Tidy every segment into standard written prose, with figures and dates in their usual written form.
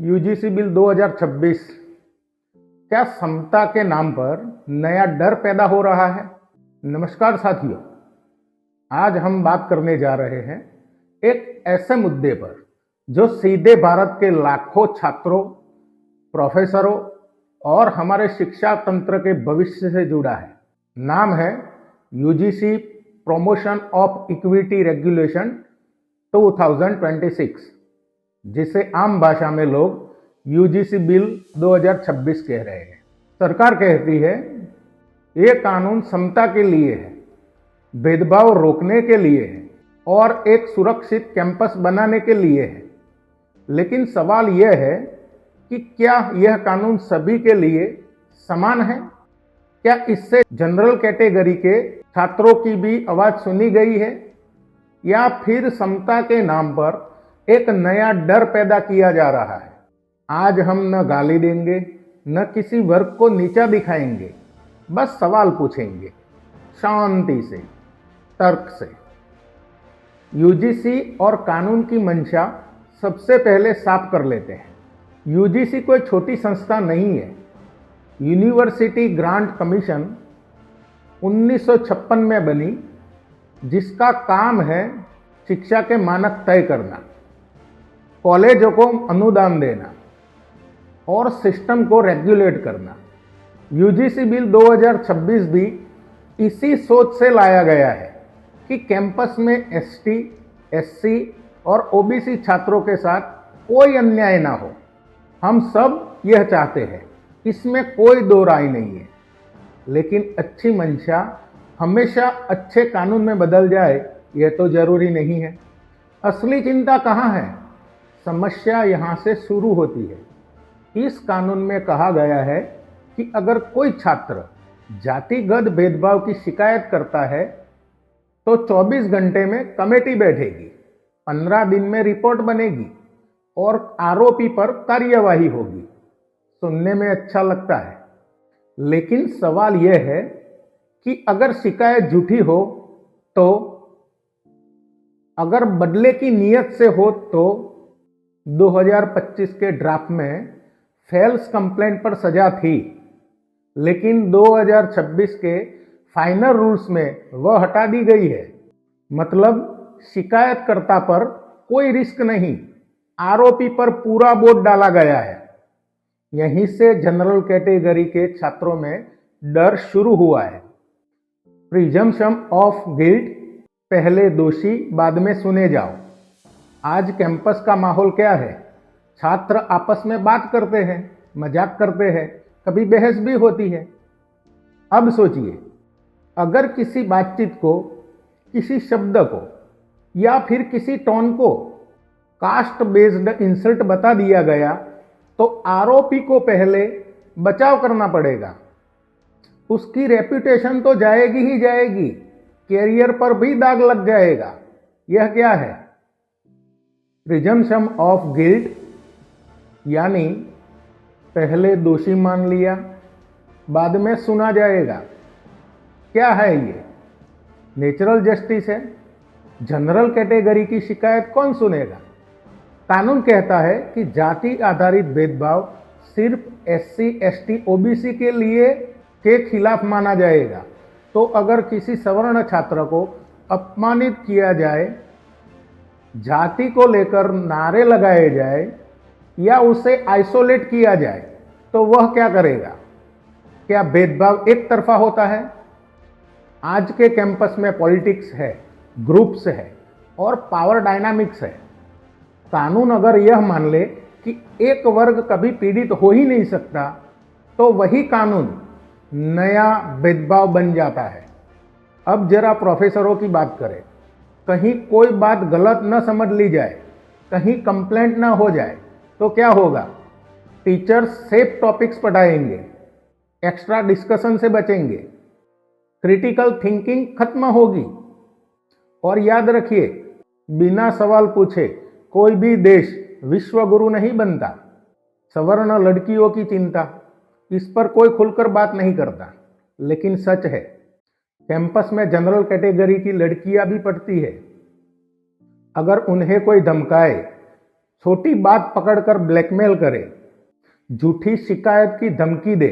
UGC bill 2026 क्या समता के नाम पर नया डर पैदा हो रहा है? नमस्कार साथियों, आज हम बात करने जा रहे हैं एक ऐसे मुद्दे पर जो सीधे भारत के लाखों छात्रों, प्रोफेसरों और हमारे शिक्षा तंत्र के भविष्य से जुड़ा है। नाम है UGC promotion of equity regulation 2026, जिसे आम भाषा में लोग यूजीसी बिल 2026 कह रहे हैं। सरकार कहती है ये कानून समता के लिए है, भेदभाव रोकने के लिए है और एक सुरक्षित कैंपस बनाने के लिए है। लेकिन सवाल यह है कि क्या यह कानून सभी के लिए समान है? क्या इससे जनरल कैटेगरी के छात्रों की भी आवाज सुनी गई है, या फिर समता के नाम पर एक नया डर पैदा किया जा रहा है? आज हम न गाली देंगे, न किसी वर्ग को नीचा दिखाएंगे, बस सवाल पूछेंगे शांति से, तर्क से। यूजीसी और कानून की मंशा सबसे पहले साफ कर लेते हैं। यूजीसी कोई छोटी संस्था नहीं है। यूनिवर्सिटी ग्रांट कमीशन 1956 में बनी, जिसका काम है शिक्षा के मानक तय करना, कॉलेजों को अनुदान देना और सिस्टम को रेगुलेट करना। यूजीसी बिल 2026 भी इसी सोच से लाया गया है कि कैंपस में एसटी, एससी और ओबीसी छात्रों के साथ कोई अन्याय ना हो। हम सब यह चाहते हैं, इसमें कोई दो राय नहीं है। लेकिन अच्छी मंशा हमेशा अच्छे कानून में बदल जाए, यह तो जरूरी नहीं है। असली चिंता कहाँ है? समस्या यहाँ से शुरू होती है। इस कानून में कहा गया है कि अगर कोई छात्र जातिगत भेदभाव की शिकायत करता है तो 24 घंटे में कमेटी बैठेगी, 15 दिन में रिपोर्ट बनेगी और आरोपी पर कार्यवाही होगी। सुनने में अच्छा लगता है, लेकिन सवाल यह है कि अगर शिकायत झूठी हो तो, अगर बदले की नीयत से हो तो 2025 के ड्राफ्ट में फेल्स कंप्लेंट पर सजा थी, लेकिन 2026 के फाइनल रूल्स में वह हटा दी गई है। मतलब शिकायतकर्ता पर कोई रिस्क नहीं, आरोपी पर पूरा बोझ डाला गया है। यहीं से जनरल कैटेगरी के छात्रों में डर शुरू हुआ है। प्रिजम्पशन ऑफ गिल्ट, पहले दोषी बाद में सुने जाओ। आज कैंपस का माहौल क्या है? छात्र आपस में बात करते हैं, मजाक करते हैं, कभी बहस भी होती है। अब सोचिए, अगर किसी बातचीत को, किसी शब्द को या फिर किसी टोन को कास्ट बेस्ड इंसल्ट बता दिया गया तो आरोपी को पहले बचाव करना पड़ेगा। उसकी रेपुटेशन तो जाएगी ही जाएगी, कैरियर पर भी दाग लग जाएगा। यह क्या है? प्रिजम्पशन ऑफ गिल्ट, यानी पहले दोषी मान लिया, बाद में सुना जाएगा। क्या है ये? नेचुरल जस्टिस है? जनरल कैटेगरी की शिकायत कौन सुनेगा? कानून कहता है कि जाति आधारित भेदभाव सिर्फ एससी, एसटी, ओबीसी के लिए के खिलाफ माना जाएगा। तो अगर किसी सवर्ण छात्र को अपमानित किया जाए, जाति को लेकर नारे लगाए जाए या उसे आइसोलेट किया जाए, तो वह क्या करेगा? क्या भेदभाव एक तरफा होता है? आज के कैंपस में पॉलिटिक्स है, ग्रुप्स है और पावर डायनामिक्स है। कानून अगर यह मान ले कि एक वर्ग कभी पीड़ित हो ही नहीं सकता, तो वही कानून नया भेदभाव बन जाता है। अब जरा प्रोफेसरों की बात करें। कहीं कोई बात गलत न समझ ली जाए, कहीं कंप्लेंट ना हो जाए, तो क्या होगा? टीचर्स सेफ टॉपिक्स पढ़ाएंगे, एक्स्ट्रा डिस्कशन से बचेंगे, क्रिटिकल थिंकिंग खत्म होगी। और याद रखिए, बिना सवाल पूछे कोई भी देश विश्व गुरु नहीं बनता। सवर्ण लड़कियों की चिंता, इस पर कोई खुलकर बात नहीं करता, लेकिन सच है कैंपस में जनरल कैटेगरी की लड़कियां भी पढ़ती है। अगर उन्हें कोई धमकाए, छोटी बात पकड़कर ब्लैकमेल करे, झूठी शिकायत की धमकी दे,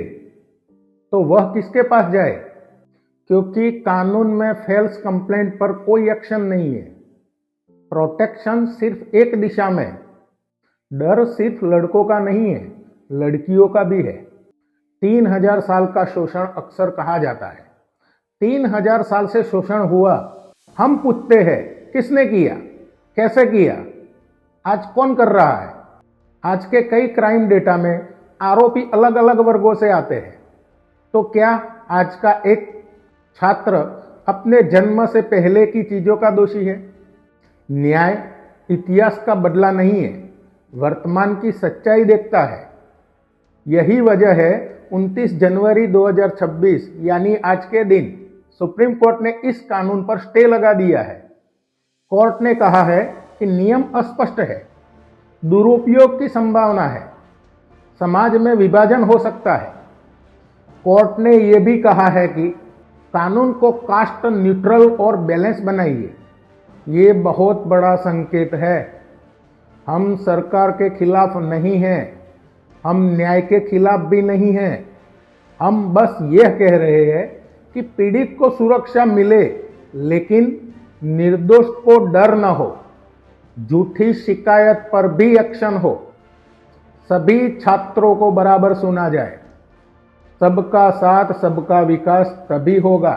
तो वह किसके पास जाए? क्योंकि कानून में फेल्स कंप्लेंट पर कोई एक्शन नहीं है। प्रोटेक्शन सिर्फ एक दिशा में। डर सिर्फ लड़कों का नहीं है, लड़कियों का भी है। 3000 साल का शोषण अक्सर कहा जाता है। 3000 साल से शोषण हुआ। हम पूछते हैं, किसने किया, कैसे किया, आज कौन कर रहा है? आज के कई क्राइम डेटा में आरोपी अलग अलग वर्गों से आते हैं। तो क्या आज का एक छात्र अपने जन्म से पहले की चीजों का दोषी है? न्याय इतिहास का बदला नहीं है, वर्तमान की सच्चाई देखता है। यही वजह है 29 जनवरी 2026 यानी आज के दिन सुप्रीम कोर्ट ने इस कानून पर स्टे लगा दिया है। कोर्ट ने कहा है कि नियम अस्पष्ट है, दुरुपयोग की संभावना है, समाज में विभाजन हो सकता है। कोर्ट ने यह भी कहा है कि कानून को कास्ट न्यूट्रल और बैलेंस बनाइए। ये बहुत बड़ा संकेत है। हम सरकार के खिलाफ नहीं हैं, हम न्याय के खिलाफ भी नहीं हैं। हम बस यह कह रहे हैं कि पीड़ित को सुरक्षा मिले, लेकिन निर्दोष को डर न हो। झूठी शिकायत पर भी एक्शन हो। सभी छात्रों को बराबर सुना जाए। सबका साथ सबका विकास तभी होगा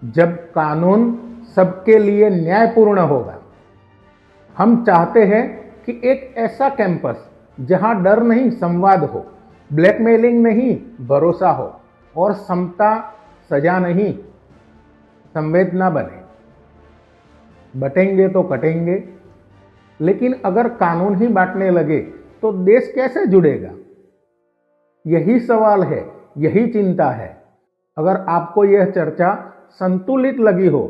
जब कानून सबके लिए न्यायपूर्ण होगा। हम चाहते हैं कि एक ऐसा कैंपस जहां डर नहीं संवाद हो, ब्लैकमेलिंग नहीं भरोसा हो, और समता सजा नहीं संवेदना बने। बटेंगे तो कटेंगे, लेकिन अगर कानून ही बांटने लगे तो देश कैसे जुड़ेगा? यही सवाल है, यही चिंता है। अगर आपको यह चर्चा संतुलित लगी हो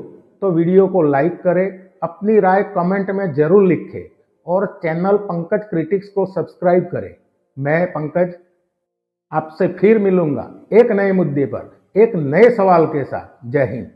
तो वीडियो को लाइक करें, अपनी राय कमेंट में जरूर लिखें और चैनल पंकज क्रिटिक्स को सब्सक्राइब करें। मैं पंकज आपसे फिर मिलूंगा एक नए मुद्दे पर, एक नए सवाल के साथ। जय हिंद।